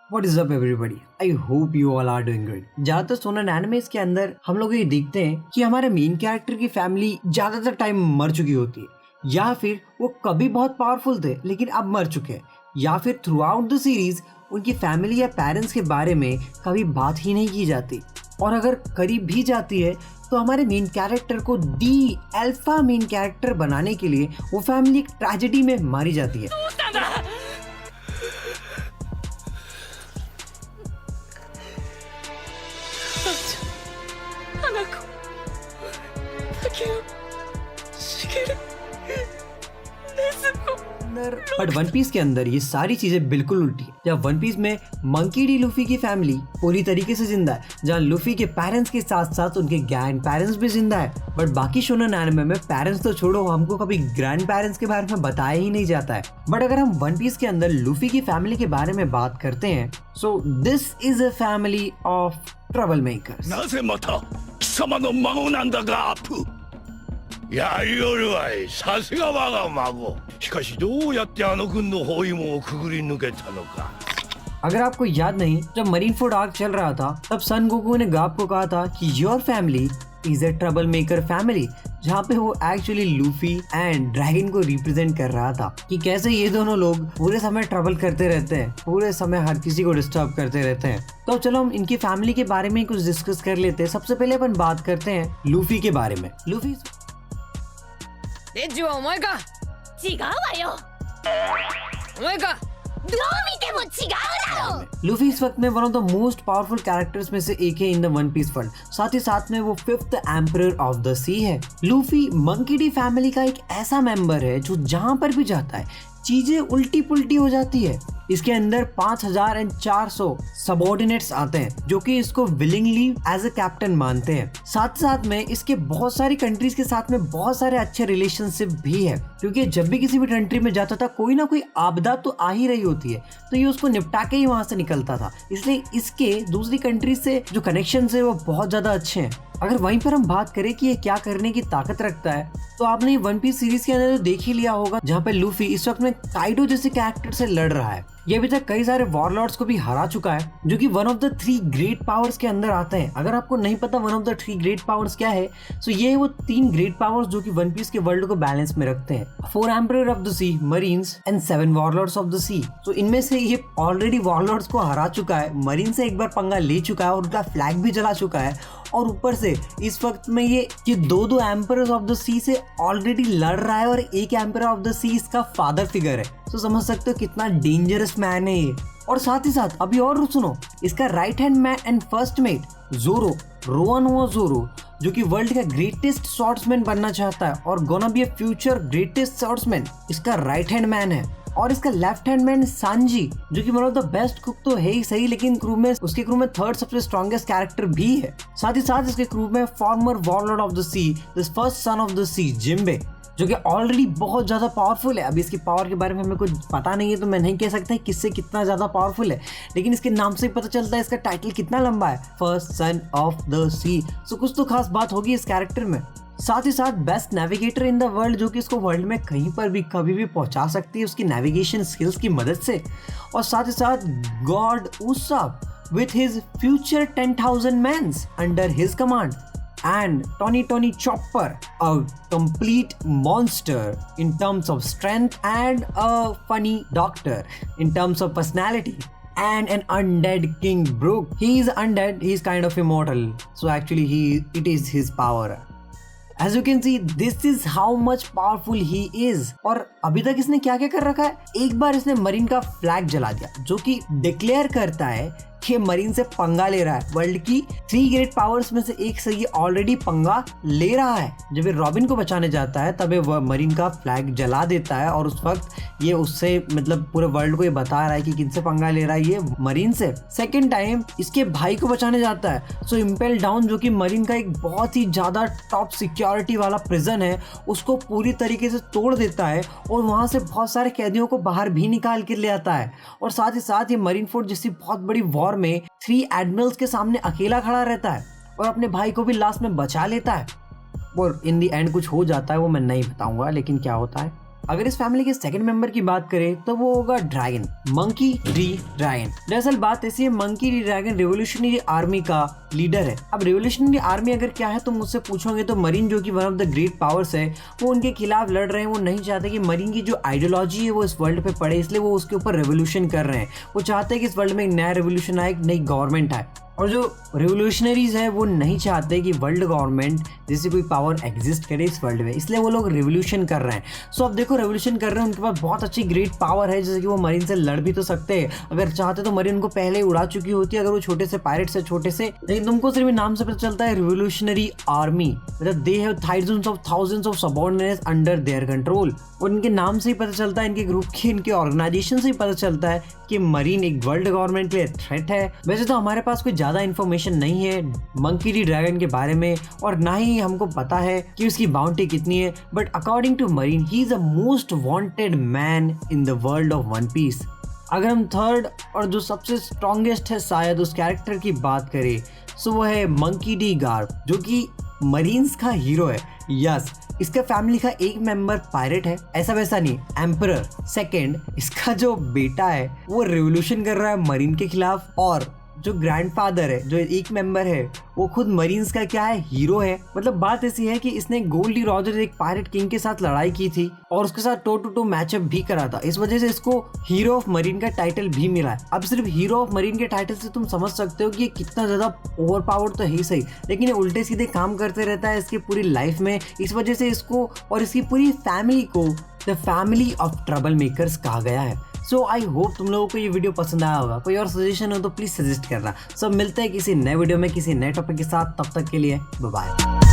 What is up everybody? I hope you all are doing good. ज्यादातर shonen animes के अंदर हम लोग ये देखते हैं कि हमारे मेन कैरेक्टर की फैमिली ज्यादातर टाइम मर चुकी होती है, या फिर वो कभी बहुत पावरफुल थे लेकिन अब मर चुके हैं, या फिर थ्रू आउट द सीरीज उनकी फैमिली या पेरेंट्स के बारे में कभी बात ही नहीं की जाती, और अगर करीब भी जाती है तो हमारे मेन कैरेक्टर को दी अल्फा मेन कैरेक्टर बनाने के लिए वो फैमिली एक ट्रेजेडी में मारी जाती है। बट वन पीस के अंदर ये सारी चीजें बिल्कुल उल्टी है। जहाँ वन पीस में मंकी डी लूफी की फैमिली पूरी तरीके से जिंदा है, जहाँ लूफी के पेरेंट्स के साथ साथ उनके ग्रैंड पेरेंट्स भी जिंदा है। बट बाकी शोनेन एनिमे में पेरेंट्स तो छोड़ो, हमको कभी ग्रैंड पेरेंट्स के बारे में बताया ही नहीं जाता है। बट अगर हम वन पीस के अंदर लूफी की फैमिली के बारे में बात करते हैं, so this is a family of trouble makers. やりよるわい、さすが我が孫。しかしどうやってあの軍の包囲網をくぐり抜けたのか。 अगर आपको याद नहीं, जब मरीन फोर्ड आर्क चल रहा था तब सन गोकू ने गाप को कहा था कि your family is a trouble maker family, जहाँ पे वो एक्चुअली लूफी एंड ड्रैगन को रिप्रेजेंट कर रहा था कि कैसे ये दोनों लोग पूरे समय ट्रबल करते रहते हैं, पूरे समय हर किसी को डिस्टर्ब करते रहते हैं। तो चलो हम इनकी फैमिली के बारे में कुछ डिस्कस कर लेते हैं। सबसे पहले अपन बात करते हैं लूफी के बारे में। लूफी レジはお前か。違うわよ。お前か。どう見ても違うだろ。 लूफी इस वक्त में one of the most powerful characters में से एक है in the One Piece world. साथ ही साथ में वो 5th एम्परर ऑफ द सी है। लूफी मंकी डी फैमिली का एक ऐसा मेंबर है जो जहां पर भी जाता है चीजें उल्टी पुल्टी हो जाती है। इसके अंदर 5400 सबऑर्डिनेट्स आते हैं जो कि इसको विलिंगली एज अ कैप्टन मानते हैं। साथ साथ में इसके बहुत सारी कंट्रीज के साथ में बहुत सारे अच्छे रिलेशनशिप भी है, क्योंकि जब भी किसी भी कंट्री में जाता था कोई ना कोई आपदा तो आ ही रही होती है, तो ये उसको निपटा के ही वहां से निकलता था। इसलिए इसके दूसरी कंट्री से जो कनेक्शन है वो बहुत ज्यादा अच्छे हैं। अगर वहीं पर हम बात करें कि ये क्या करने की ताकत रखता है, तो आपने वन पीस सीरीज के अंदर तो देख ही लिया होगा, जहाँ पे लूफी इस वक्त में काइडो जैसे कैरेक्टर से लड़ रहा है। ये अभी तक कई सारे वॉरलॉर्ड्स को भी हरा चुका है, जो कि one of the 3 great powers के अंदर आते हैं। अगर आपको नहीं पता one of the 3 great powers क्या है, तो ये है वो 3 ग्रेट पावर्स जो कि वन पीस के वर्ल्ड को बैलेंस में रखते हैं। 4 emperor of the sea, marines and 7 warlords of the sea. तो इनमें से ये ऑलरेडी वॉरलॉर्ड्स को हरा चुका है, मरीन से एक बार पंगा ले चुका है और उनका फ्लैग भी जला चुका है, और ऊपर से इस वक्त में ये 2 एम्परर्स ऑफ द सी से ऑलरेडी लड़ रहा है, और एक एम्परर ऑफ द सी इसका फादर फिगर है। तो समझ सकते हो कितना डेंजरस मैन है ये। और साथ ही साथ अभी और सुनो, इसका right hand man and first mate Zoro, Roronoa जोरो, जो कि वर्ल्ड का ग्रेटेस्ट स्वॉर्ड्समैन बनना चाहता है और gonna be a future greatest swordsman, इसका राइट हैंड मैन है। और इसका लेफ्ट हैंड मैन सांजी, जो कि one of the best cook तो है ही सही, लेकिन उसके क्रू में 3rd सबसे स्ट्रॉन्गेस्ट कैरेक्टर भी है। साथ ही साथ इसके क्रू में former warlord of the sea, the first son of the sea, Jinbe, जो कि ऑलरेडी बहुत ज्यादा पावरफुल है। अभी इसकी पावर के बारे में हमें कुछ पता नहीं है, तो मैं नहीं कह सकता किससे कितना ज्यादा पावरफुल है, लेकिन इसके नाम से ही पता चलता है इसका टाइटल कितना लंबा है, फर्स्ट सन ऑफ द सी। सो कुछ तो खास बात होगी इस कैरेक्टर में। साथ ही साथ best navigator in the world, जो कि इसको वर्ल्ड में कहीं पर भी कभी भी पहुंचा सकती है उसकी नेविगेशन स्किल्स की मदद से। और साथ ही साथ god Usopp with his future 10,000 mans under his command, and Tony Chopper, a complete monster in terms of strength and a funny doctor in terms of personality, and an undead King Brook. He is undead, he is kind of immortal, so actually it is his power. As you can see, this is how much powerful he is. और अभी तक इसने क्या क्या कर रखा है, एक बार इसने मरीन का फ्लैग जला दिया, जो कि डिक्लेयर करता है कि मरीन से पंगा ले रहा है। वर्ल्ड की 3 ग्रेट पावर्स में से एक से ये ऑलरेडी पंगा ले रहा है। जब ये रॉबिन को बचाने जाता है तब ये मरीन का फ्लैग जला देता है, और उस वक्त ये उससे मतलब पूरे वर्ल्ड को ये बता रहा है कि किनसे पंगा ले रहा है, ये मरीन से। सेकेंड टाइम इसके भाई को बचाने जाता है, सो इम्पेल डाउन, जो कि मरीन का एक बहुत ही ज्यादा टॉप सिक्योरिटी वाला प्रिजन है, उसको पूरी तरीके से तोड़ देता है और वहां से बहुत सारे कैदियों को बाहर भी निकाल के ले आता है। और साथ ही साथ ये मरीन फोर्ड जैसी बहुत बड़ी वॉर में 3 एडमिरल्स के सामने अकेला खड़ा रहता है और अपने भाई को भी लास्ट में बचा लेता है। और इन दी एंड कुछ हो जाता है, वो मैं नहीं बताऊंगा, लेकिन क्या होता है अगर इस फैमिली के सेकंड मेंबर की बात करें तो वो होगा ड्रैगन, मंकी डी ड्रैगन। दरअसल बात ऐसी है, monkey D dragon revolutionary army का लीडर है। अब रिवोल्यूशनरी आर्मी अगर क्या है तो मुझसे पूछोगे तो मरीन जो कि one of the great powers है, वो उनके खिलाफ लड़ रहे हैं। वो नहीं चाहते कि मरीन की जो आइडियोलॉजी है वो इस वर्ल्ड पे पड़े, इसलिए वो उसके ऊपर रेवोल्यूशन कर रहे हैं। वो चाहते हैं कि इस वर्ल्ड में एक नया रेवोल्यूशन आए, एक नई गवर्नमेंट आए। और जो रिवोल्यूशनरीज है वो नहीं चाहते कि वर्ल्ड गवर्नमेंट जैसी कोई पावर एग्जिस्ट करे इस वर्ल्ड में, इसलिए वो लोग रिवोल्यूशन कर रहे हैं। सो अब देखो रिवोल्यूशन कर रहे हैं, उनके पास बहुत अच्छी ग्रेट पावर है, जैसे कि वो मरीन से लड़ भी तो सकते हैं। अगर चाहते तो मरीन उनको पहले ही उड़ा चुकी होती है, अगर वो छोटे से पायरेट से छोटे से। लेकिन तुमको सिर्फ नाम से पता चलता है रिवोल्यूशनरी आर्मी, मतलब they have thousands of subordinates under their control. और इनके नाम से ही पता चलता है, इनके ग्रुप की, इनके ऑर्गेनाइजेशन से ही पता चलता है कि मरीन एक वर्ल्ड गवर्नमेंट के लिए थ्रेट है। वैसे तो हमारे पास कोई ज्यादा इन्फॉर्मेशन नहीं है मंकी डी ड्रैगन के बारे में, और ना ही हमको पता है कि उसकी बाउंटी कितनी है, but according to Marine he is the most wanted man in the world of One Piece. अगर हम थर्ड और जो सबसे स्ट्रॉन्गेस्ट है शायद उस कैरेक्टर की बात करें, सो वो है मंकी डी गार्प, जो कि मरीन्स का हीरो है। यस, इसका फैमिली का एक मेंबर पायरेट है, ऐसा वैसा नहीं, एम्परर। सेकंड, इसका जो बेटा है वो रिवोल्यूशन कर रहा है मरीन के खिलाफ, और जो ग्रैंडफादर है, जो एक मेंबर है, वो खुद मरीन्स का क्या है, हीरो है। मतलब बात ऐसी है कि इसने गोल्डी रॉजर एक पायरेट किंग के साथ लड़ाई की थी और उसके साथ टो टू टो मैचअप भी करा था। इस वजह से इसको हीरो ऑफ मरीन का टाइटल भी मिला है। अब सिर्फ हीरो ऑफ मरीन के टाइटल से तुम समझ सकते हो कि ये कितना ज्यादा ओवर पावर तो है ही सही, लेकिन ये उल्टे सीधे काम करते रहता है इसकी पूरी लाइफ में। इस वजह से इसको और इसकी पूरी फैमिली को the family of trouble makers कहा गया है। सो आई होप तुम लोगों को ये वीडियो पसंद आया होगा। कोई और सजेशन हो तो प्लीज सजेस्ट करना। सब मिलते हैं किसी नए वीडियो में किसी नए टॉपिक के साथ, तब तक के लिए बाय बाय।